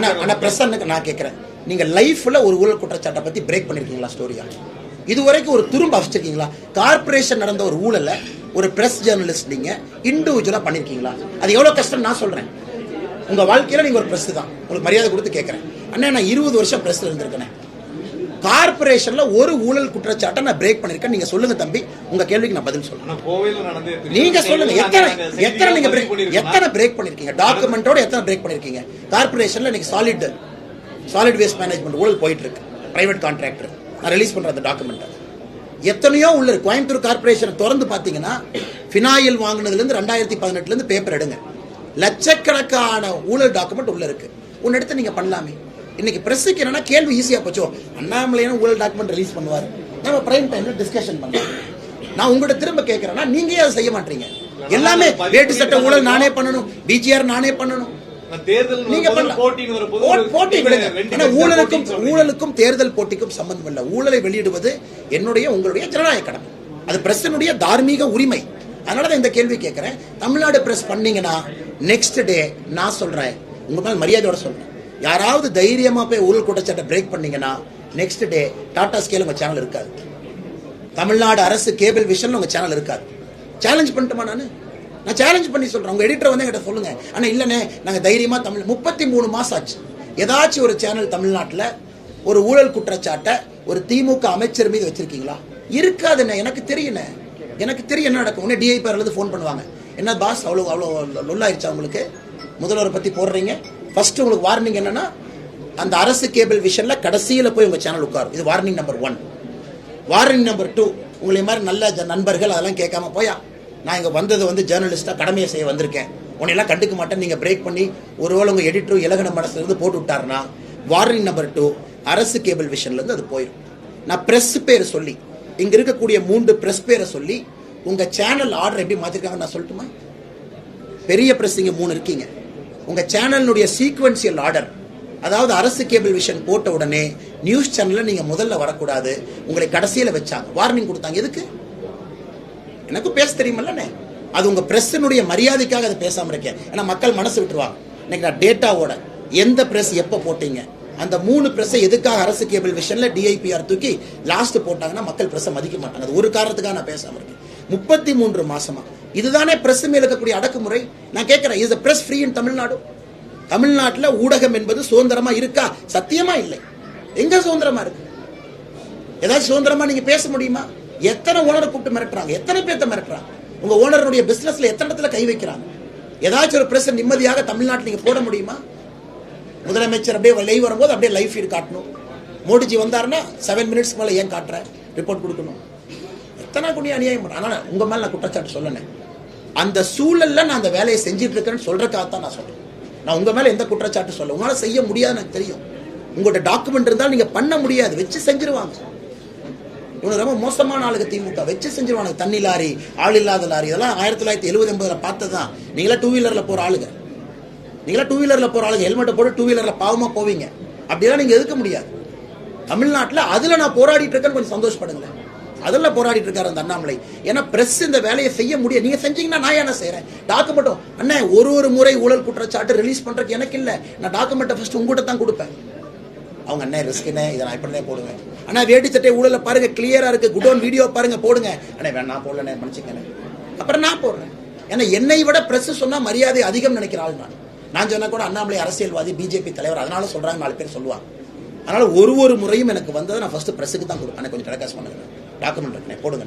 நான் கேட்கிறேன், நீங்க லைஃப்ல ஒரு ஊழல் குற்றச்சாட்டை பத்தி பிரேக் பண்ணிருக்கீங்களா? ஸ்டோரியா இதுவரைக்கும் ஒரு துரும்ப வச்சிருக்கீங்களா? கார்பரேஷன் நடந்த ஒரு ஊழல ஒரு பிரஸ் ஜேர்னலிஸ்ட் நீங்க இண்டிவிஜுவலா பண்ணிருக்கீங்களா? அது எவ்வளவு கஷ்டம் நான் சொல்றேன். உங்க வாழ்க்கையில நீங்க ஒரு பிரஸ் தான், உங்களுக்கு மரியாதை கொடுத்து கேட்கிறேன். அண்ணா, நான் 20 வருஷம் பிரஸ்ல இருந்திருக்கேன். கார்பரேஷன்ல ஒரு ஊழல் குற்றச்சாட்டை நான் பிரேக் பண்ணிருக்கேன். நீங்க சொல்லுங்க தம்பி, உங்க கேள்விக்கு நான் பதில் சொல்றேன். நீங்க சொல்லுங்க, எத்தனை பிரேக் பண்ணிருக்கீங்க? டாக்குமெண்டோட எத்தனை பிரேக் பண்ணிருக்கீங்க? கார்பரேஷன்ல இன்னைக்கு சாலிட் வேஸ்ட் மேனேஜ்மெண்ட் ஊழல் போயிட்டு இருக்கு. பிரைவேட் கான்ட்ராக்டர் நான் ரிலீஸ் பண்ற அந்த டாக்குமெண்ட் எத்தனையோ உள்ள இருக்கு. கோயம்புத்தூர் கார்பரேஷன் திறந்து பாத்தீங்கன்னா ஃபினாயில் வாங்கினதுல இருந்து 2018 இருந்து பேப்பர் எடுங்க, லட்சக்கணக்கான ஊழல் டாக்குமெண்ட் உள்ள இருக்கு. ஒன்னு எடுத்து நீங்க பண்ணலாமே. இன்னைக்கு பிரஸுக்கு என்னன்னா கேள்வி ஈஸியா போச்சோ, அண்ணாமலையான ஊழல் டாக்குமெண்ட் ரிலீஸ் பண்ணுவார், நம்ம பிரைம் டைம்ல டிஸ்கஷன் பண்ணலாம். நான் உங்கள்கிட்ட திரும்ப கேட்கிறேன்னா நீங்க அதை செய்ய மாட்டீங்க. எல்லாமே வேட்டு சட்ட ஊழல் நானே பண்ணணும், டிஜிஆர் நானே பண்ணணும். ஊழலுக்கும் தேர்தல் போட்டிக்கும் சம்பந்தம் இல்லை. ஊழலை வெளியிடுவது என்னுடைய உங்களுடைய ஜனநாயக கடமை, அது பிரஸினுடைய தார்மீக உரிமை. அதனாலதான் இந்த கேள்வி கேட்கிறேன். தமிழ்நாடு பிரஸ் பண்ணீங்கன்னா நெக்ஸ்ட் டே நான் சொல்றேன், உங்க மேல மரியாதையோட சொல்றேன், யாராவது தைரியமா போய் ஊழல் குற்றச்சாட்டை பிரேக் பண்ணீங்கன்னா நெக்ஸ்ட் டே டாடா ஸ்கேல் உங்க சேனல் இருக்காது, தமிழ்நாடு அரசு கேபிள் விஷன் உங்க சேனல் இருக்காது. சேலஞ்ச் பண்ணிட்டுமா? நான் சேலஞ்ச் பண்ணி சொல்றேன். உங்க எடிட்டர் வந்து என்கிட்ட சொல்லுங்க, ஆனா இல்லனே நாங்க தைரியமா தமிழ் 33 மாசம் ஆச்சு. ஏதாச்சும் ஒரு சேனல் தமிழ்நாட்டில் ஒரு ஊழல் குற்றச்சாட்டை ஒரு திமுக அமைச்சர் மீது வச்சிருக்கீங்களா? இருக்காதுண்ணே. எனக்கு தெரியும் என்ன நடக்கும். உடனே டிஐபிஆர்ல ஃபோன் பண்ணுவாங்க, என்ன பாஸ் அவ்வளோ லொல்லாயிருச்சா உங்களுக்கு, முதல்வரை பத்தி போடுறீங்க. ஃபர்ஸ்ட் உங்களுக்கு வார்னிங் என்னன்னா, அந்த அரசு கேபிள் விஷன்ல கடைசியில போய் உங்க சேனல் உட்காரும். இது வார்னிங் நம்பர் 1. வார்னிங் நம்பர் 2, உங்களை மாதிரி நல்ல நண்பர்கள் அதெல்லாம் கேட்காம போயா, நான் இங்க வந்தது வந்து ஜேர்னலிஸ்டா கடமையை செய்ய வந்திருக்கேன், உன்னையெல்லாம் கண்டுக்க மாட்டேன், நீங்க பிரேக் பண்ணி ஒருவேளை உங்க எடிட்டர் இலகன மனசுல இருந்து போட்டு விட்டாருன்னா வார்னிங் நம்பர் 2 அரசு கேபிள் விஷன்ல இருந்து அது போயிடும். நான் பிரஸ் பேரை சொல்லி, இங்க இருக்கக்கூடிய 3 பிரஸ் பேரை சொல்லி உங்க சேனல் ஆர்டர் எப்படி மாத்திருக்காங்க நான் சொல்லட்டுமா? பெரிய பிரஸ் இங்க 3 இருக்கீங்க. உங்க சேனலுடைய சீக்வன்சியல் ஆர்டர், அதாவது அரசு கேபிள் விஷன் போட்ட உடனே நியூஸ் சேனல்ல நீங்க முதல்ல வரக்கூடாது, உங்களை கடைசியில வச்சாங்க, வார்னிங் கொடுத்தாங்க. எதுக்கு? எனக்கு பேச தெரியுமல்ல. அது உங்க பிரஸ்னுடைய மரியாதைக்காக அதை பேசாம இருக்கேன். ஏன்னா மக்கள் மனசு விட்டுருவாங்க. இன்னைக்கு நான் டேட்டாவோட எந்த பிரஸ் எப்ப போட்டீங்க, அந்த 3 பிரஸ் எதுக்காக அரசு கேபிள் விஷன்ல டிஐபிஆர் தூக்கி லாஸ்ட் போட்டாங்கன்னா மக்கள் பிரஸ் மதிக்க மாட்டாங்க. அது ஒரு காரணத்துக்காக நான் பேசாம இருக்கேன். 33 மாசமா இதுதானே பிரஸ் மேல இருக்கக்கூடிய அடக்குமுறை. நான் கேட்கிறேன், இஸ் தி பிரஸ் ஃப்ரீ இன் தமிழ்நாடு? தமிழ்நாட்டில் ஊடகம் என்பது சுதந்திரமா இருக்கா? சத்தியமா இல்லை. எங்க சுதந்திரமா இருக்கு? ஏதாச்சும் சுதந்திரமா நீங்க பேச முடியுமா? எத்தனை ஓனரை கூப்பிட்டு மிரட்டுறாங்க, எத்தனை பேர்த்த மிரட்டுறாங்க, உங்க ஓனருடைய பிசினஸ்ல எத்தனை இடத்துல கை வைக்கிறாங்க. ஏதாச்சும் ஒரு பிரஸ் நிம்மதியாக தமிழ்நாட்டில் நீங்க போட முடியுமா? முதலமைச்சர் அப்படியே லைவ் வரும்போது அப்படியே லைவ் ஃபீட் காட்டணும். மோடிஜி வந்தாருன்னா 7 மினிட்ஸ் மேல ஏன் காட்டுறேன், ரிப்போர்ட் கொடுக்கணும். எத்தனை குடி அநியாயம். ஆனா உங்க மேல நான் குற்றச்சாட்டு சொல்லணும். அந்த சூழல்ல நான் அந்த வேலையை செஞ்சுட்டு இருக்கேன்னு சொல்றதுக்காகத்தான் நான் சொல்றேன். நான் உங்க மேல எந்த குற்றச்சாட்டு சொல்ல, உங்களால செய்ய முடியாதுன்னு எனக்கு தெரியும். உங்களோட டாக்குமெண்ட் இருந்தாலும் நீங்க பண்ண முடியாது, வச்சு செஞ்சிருவாங்க. இவனுக்கு ரொம்ப மோசமான ஆளுக்கு திமுக, வச்சு செஞ்சிருவாங்க. தண்ணி லாரி, ஆள் இல்லாத லாரி, இதெல்லாம் 1970-80 பார்த்ததான். நீங்களா 2 வீலர்ல போற ஆளுங்க, ஹெல்மெட்டை போட்டு 2 வீலர்ல பாவமா போவீங்க. அப்படியெல்லாம் நீங்க எதுக்க முடியாது. தமிழ்நாட்டில் அதுல நான் போராடிட்டு இருக்கேன்னு கொஞ்சம் சந்தோஷப்படுங்க. அதில் போராடிட்டு இருக்காரு அந்த அண்ணாமலை. ஏன்னா பிரஸ் இந்த வேலையை செய்ய முடியாது. நீங்க செஞ்சீங்கன்னா நான் என்ன செய்யறேன்? டாக்குமெண்ட் அண்ணா ஒரு முறை ஊழல் குற்றச்சாட்டு ரிலீஸ் பண்றதுக்கு எனக்கு இல்லை. நான் டாக்குமெண்ட்டை ஃபர்ஸ்ட் உங்ககிட்ட தான் கொடுப்பேன். அவங்க அண்ணா ரிஸ்க் என்ன, இதை நான் இப்படிதான் போடுவேன். ஆனா வேட்டி சட்டை ஊழல பாருங்க, கிளியரா இருக்கு, குடோன் வீடியோ பாருங்க, போடுங்க. அண்ணா வேணா நான் போடல, மன்னிச்சுக்கேன். அப்புறம் நான் போடுறேன். ஏன்னா என்னை விட பிரஸ் சொன்னா மரியாதை அதிகம் நினைக்கிற ஆள் நான் சொன்னா கூட அண்ணாமலை அரசியல்வாதி, பிஜேபி தலைவர், அதனால சொல்றாங்க 4 பேர் சொல்லுவாங்க. அதனால ஒரு முறையும் எனக்கு வந்ததை நான் ஃபர்ஸ்ட் பிரஸுக்கு தான் கொடுப்பேன். கொஞ்சம் டெலகாஸ்ட் பண்ணுங்க, டாக்குமெண்ட் இருக்குண்ணே போடுங்க.